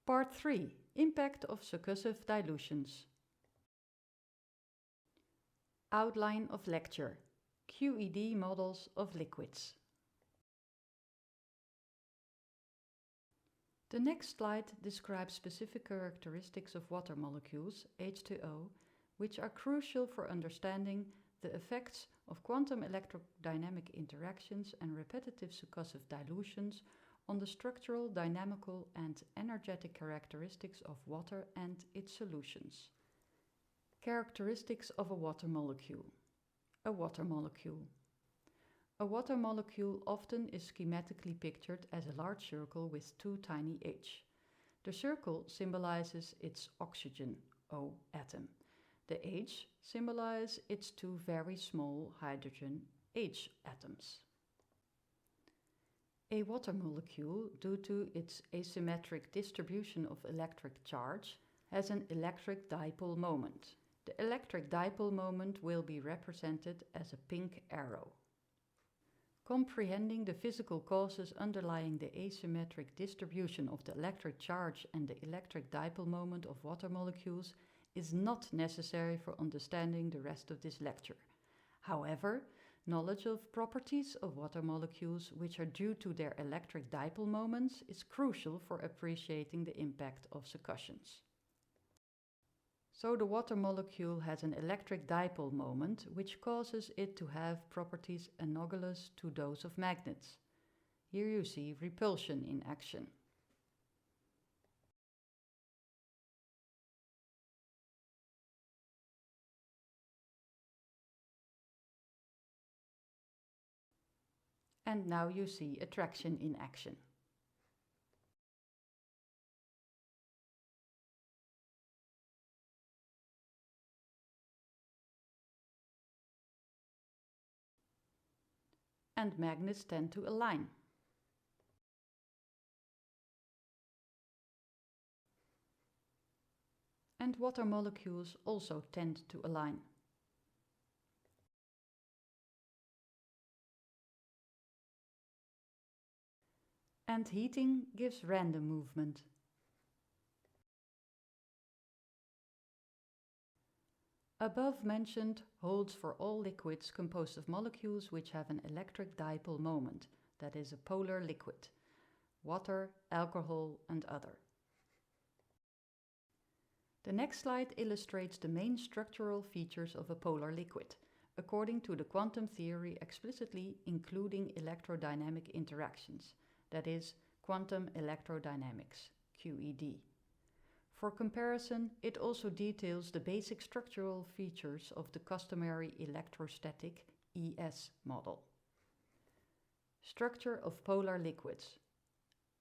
Part 3. Impact of succussive dilutions. Outline of lecture. QED models of liquids. The next slide describes specific characteristics of water molecules, H2O, which are crucial for understanding the effects of quantum electrodynamic interactions and repetitive succussive dilutions on the structural, dynamical, and energetic characteristics of water and its solutions. Characteristics of a water molecule. A water molecule. A water molecule often is schematically pictured as a large circle with two tiny H. The circle symbolizes its oxygen, O atom. The H symbolizes its two very small hydrogen, H atoms. A water molecule, due to its asymmetric distribution of electric charge, has an electric dipole moment. The electric dipole moment will be represented as a pink arrow. Comprehending the physical causes underlying the asymmetric distribution of the electric charge and the electric dipole moment of water molecules is not necessary for understanding the rest of this lecture. However, knowledge of properties of water molecules which are due to their electric dipole moments is crucial for appreciating the impact of succussions. So the water molecule has an electric dipole moment which causes it to have properties analogous to those of magnets. Here you see repulsion in action. And now you see attraction in action. And magnets tend to align. And water molecules also tend to align. And heating gives random movement. Above mentioned holds for all liquids composed of molecules which have an electric dipole moment, that is a polar liquid, water, alcohol, and other. The next slide illustrates the main structural features of a polar liquid, according to the quantum theory explicitly including electrodynamic interactions, that is, Quantum Electrodynamics, QED. For comparison, it also details the basic structural features of the customary electrostatic ES model. Structure of polar liquids,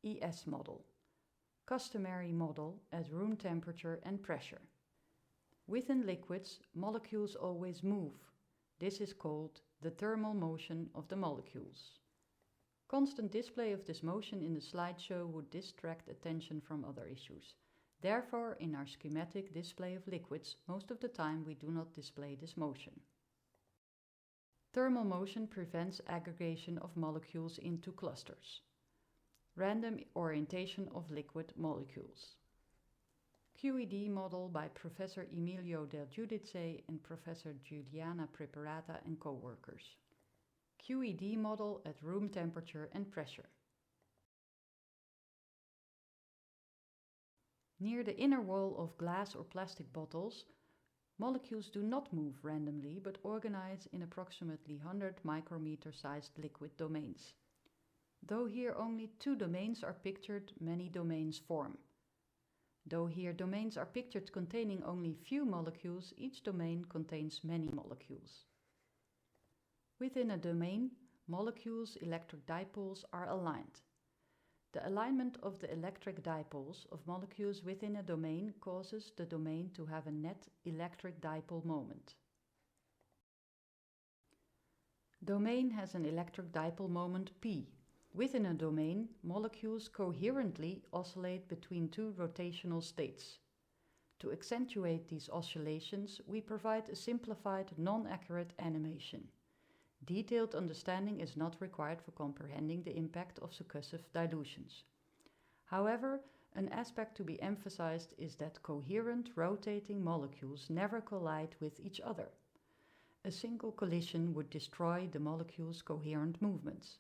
ES model. Customary model at room temperature and pressure. Within liquids, molecules always move. This is called the thermal motion of the molecules. Constant display of this motion in the slideshow would distract attention from other issues. Therefore, in our schematic display of liquids, most of the time we do not display this motion. Thermal motion prevents aggregation of molecules into clusters. Random orientation of liquid molecules. QED model by Professor Emilio Del Giudice and Professor Giuliana Preparata and co-workers. QED model at room temperature and pressure. Near the inner wall of glass or plastic bottles, molecules do not move randomly but organize in approximately 100 micrometer sized liquid domains. Though here only two domains are pictured, many domains form. Though here domains are pictured containing only few molecules, each domain contains many molecules. Within a domain, molecules' electric dipoles are aligned. The alignment of the electric dipoles of molecules within a domain causes the domain to have a net electric dipole moment. Domain has an electric dipole moment P. Within a domain, molecules coherently oscillate between two rotational states. To accentuate these oscillations, we provide a simplified, non-accurate animation. Detailed understanding is not required for comprehending the impact of succussive dilutions. However, An aspect to be emphasized is that coherent rotating molecules never collide with each other. A single collision would destroy the molecule's coherent movements.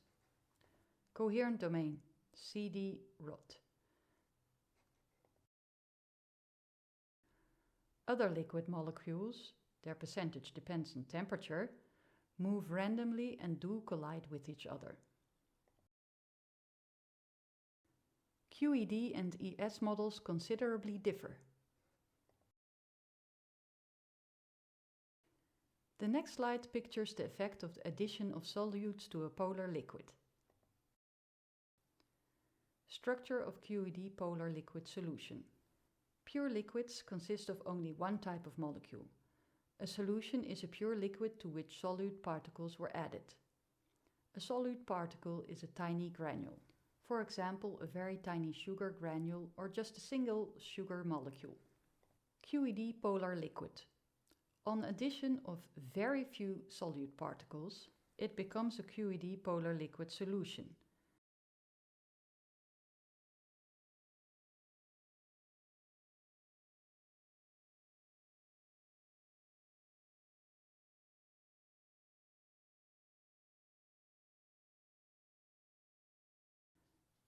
Coherent domain, CD-ROT. Other liquid molecules, their percentage depends on temperature, move randomly and do collide with each other. QED and ES models considerably differ. The next slide pictures the effect of the addition of solutes to a polar liquid. Structure of QED polar liquid solution. Pure liquids consist of only one type of molecule. A solution is a pure liquid to which solute particles were added. A solute particle is a tiny granule. For example, a very tiny sugar granule or just a single sugar molecule. QED polar liquid. On addition of very few solute particles, it becomes a QED polar liquid solution.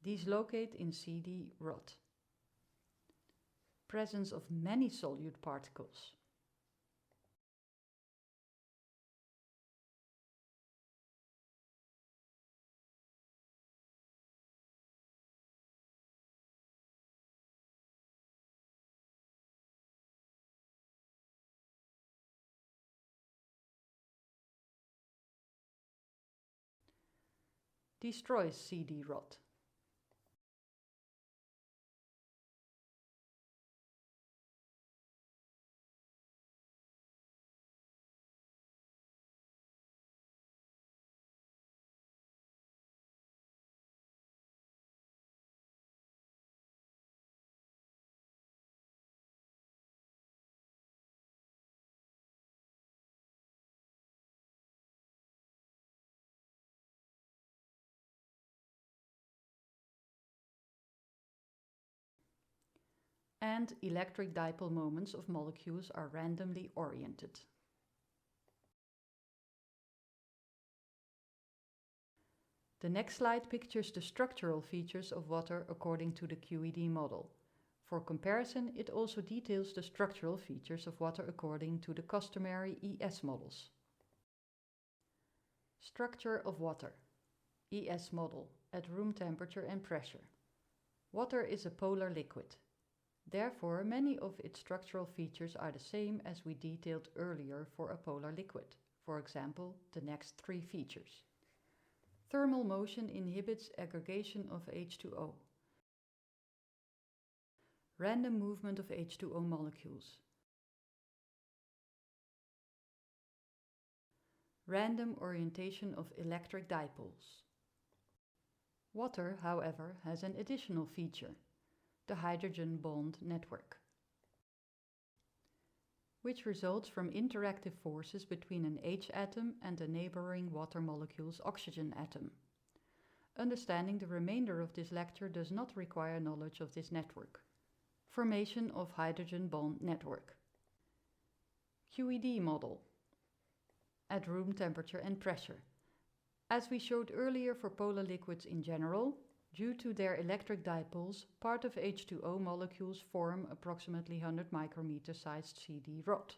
These locate in CD-ROT. Presence of many solute particles. Destroys CD-ROT. And electric dipole moments of molecules are randomly oriented. The next slide pictures the structural features of water according to the QED model. For comparison, it also details the structural features of water according to the customary ES models. Structure of water. ES model at room temperature and pressure. Water is a polar liquid. Therefore, many of its structural features are the same as we detailed earlier for a polar liquid. For example, the next three features. Thermal motion inhibits aggregation of H2O. Random movement of H2O molecules. Random orientation of electric dipoles. Water, however, has an additional feature. The hydrogen bond network, which results from interactive forces between an H atom and a neighboring water molecule's oxygen atom. Understanding the remainder of this lecture does not require knowledge of this network. Formation of hydrogen bond network. QED model at room temperature and pressure. As we showed earlier for polar liquids in general, due to their electric dipoles, part of H2O molecules form approximately 100 micrometer sized CD-ROT.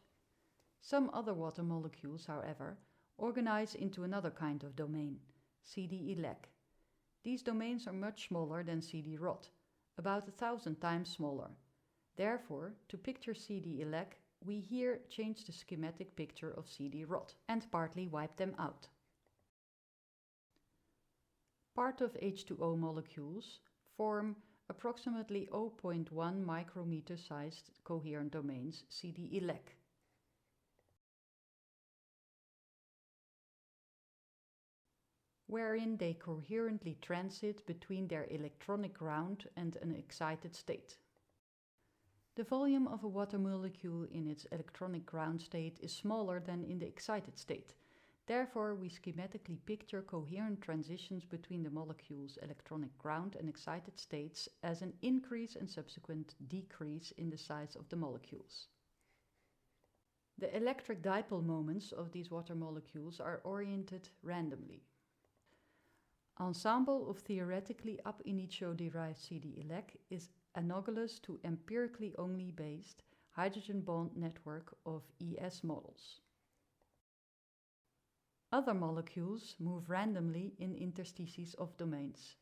Some other water molecules, however, organize into another kind of domain, CD-elec. These domains are much smaller than CD-ROT, about 1,000 times smaller. Therefore, to picture CD-elec, we here change the schematic picture of CD-ROT and partly wipe them out. Part of H2O molecules form approximately 0.1 micrometer sized coherent domains, CD-elec. Wherein they coherently transit between their electronic ground and an excited state. The volume of a water molecule in its electronic ground state is smaller than in the excited state. Therefore, we schematically picture coherent transitions between the molecule's electronic ground and excited states as an increase and subsequent decrease in the size of the molecules. The electric dipole moments of these water molecules are oriented randomly. Ensemble of theoretically ab initio derived CD-elec is analogous to empirically only based hydrogen bond network of ES models. Other molecules move randomly in interstices of domains.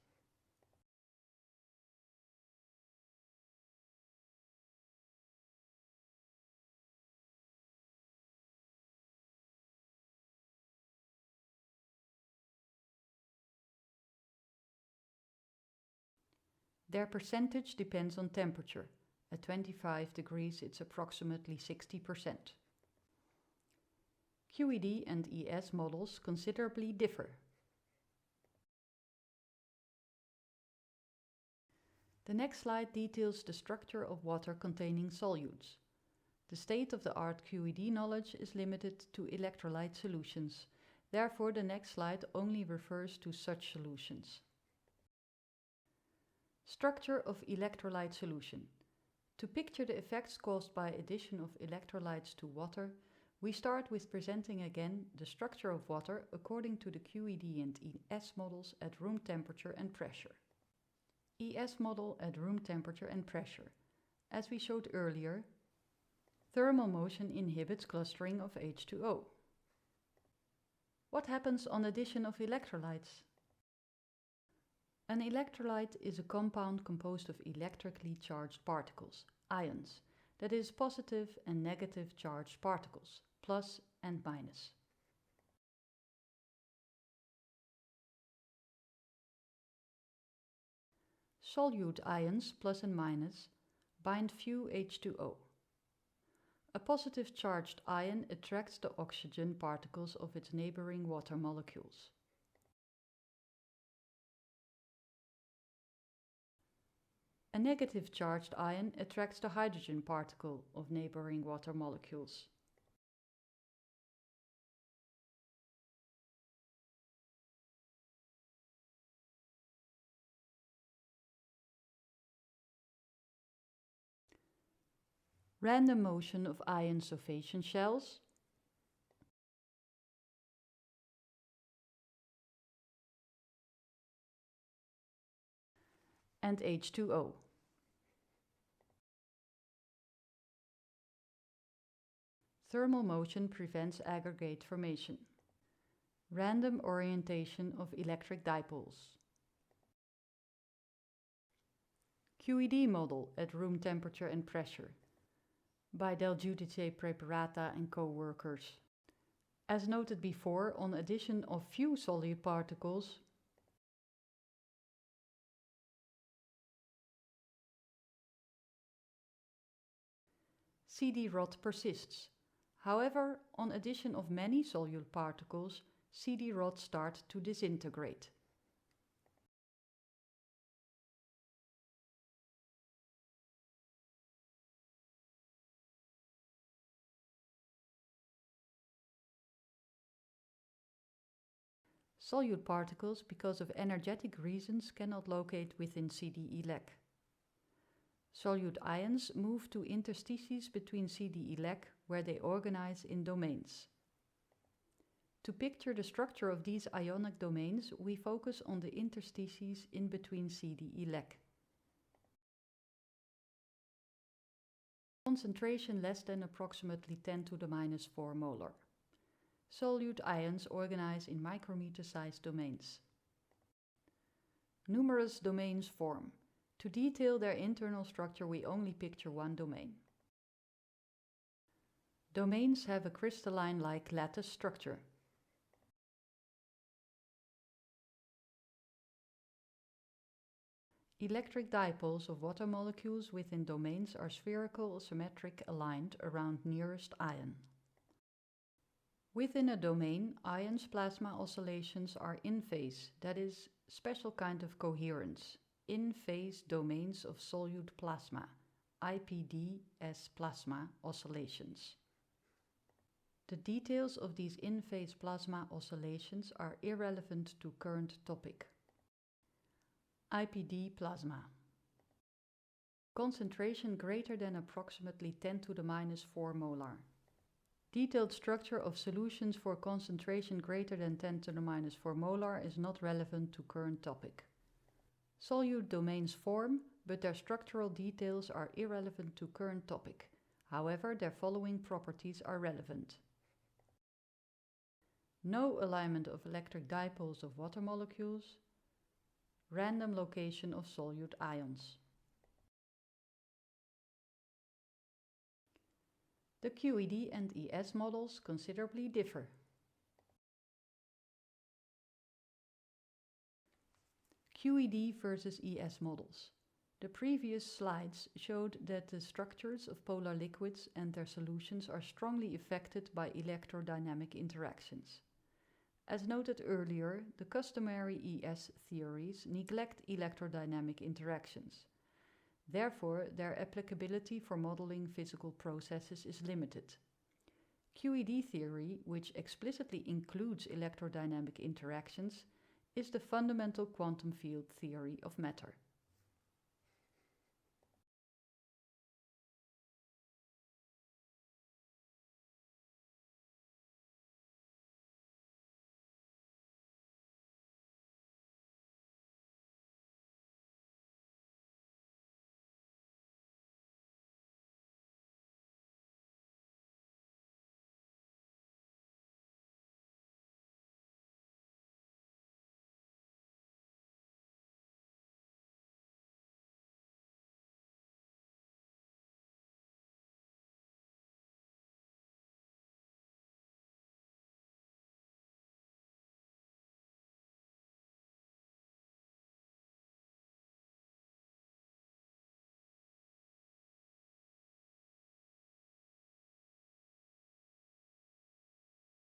Their percentage depends on temperature. At 25 degrees it's approximately 60%. QED and ES models considerably differ. The next slide details the structure of water-containing solutes. The state-of-the-art QED knowledge is limited to electrolyte solutions. Therefore, the next slide only refers to such solutions. Structure of electrolyte solution. To picture the effects caused by addition of electrolytes to water, we start with presenting again the structure of water according to the QED and ES models at room temperature and pressure. ES model at room temperature and pressure. As we showed earlier, thermal motion inhibits clustering of H2O. What happens on addition of electrolytes? An electrolyte is a compound composed of electrically charged particles, ions, that is, positive and negative charged particles, plus and minus. Solute ions, plus and minus, bind few H2O. A positive charged ion attracts the oxygen particles of its neighboring water molecules. A negative charged ion attracts the hydrogen particle of neighboring water molecules. Random motion of ion solvation shells. And H2O. Thermal motion prevents aggregate formation. Random orientation of electric dipoles. QED model at room temperature and pressure by Del Giudice Preparata and co-workers. As noted before, on addition of few solute particles, CD-rot persists. However, on addition of many solute particles, CD-rods start to disintegrate. Solute particles, because of energetic reasons, cannot locate within CD-elec. Solute ions move to interstices between CD-elec, where they organize in domains. To picture the structure of these ionic domains, we focus on the interstices in between CD-elec. Concentration less than approximately 10 to the minus 4 molar. Solute ions organize in micrometer-sized domains. Numerous domains form. To detail their internal structure, we only picture one domain. Domains have a crystalline-like lattice structure. Electric dipoles of water molecules within domains are spherical, symmetric, aligned around nearest ion. Within a domain, ions plasma oscillations are in phase, that is, special kind of coherence, in phase domains of solute plasma, IPD as plasma oscillations. The details of these in-phase plasma oscillations are irrelevant to current topic. IPD plasma. Concentration greater than approximately 10 to the minus 4 molar. Detailed structure of solutions for concentration greater than 10 to the minus 4 molar is not relevant to current topic. Solute domains form, but their structural details are irrelevant to current topic. However, their following properties are relevant. No alignment of electric dipoles of water molecules. Random location of solute ions. The QED and ES models considerably differ. QED versus ES models. The previous slides showed that the structures of polar liquids and their solutions are strongly affected by electrodynamic interactions. As noted earlier, the customary ES theories neglect electrodynamic interactions. Therefore, their applicability for modeling physical processes is limited. QED theory, which explicitly includes electrodynamic interactions, is the fundamental quantum field theory of matter.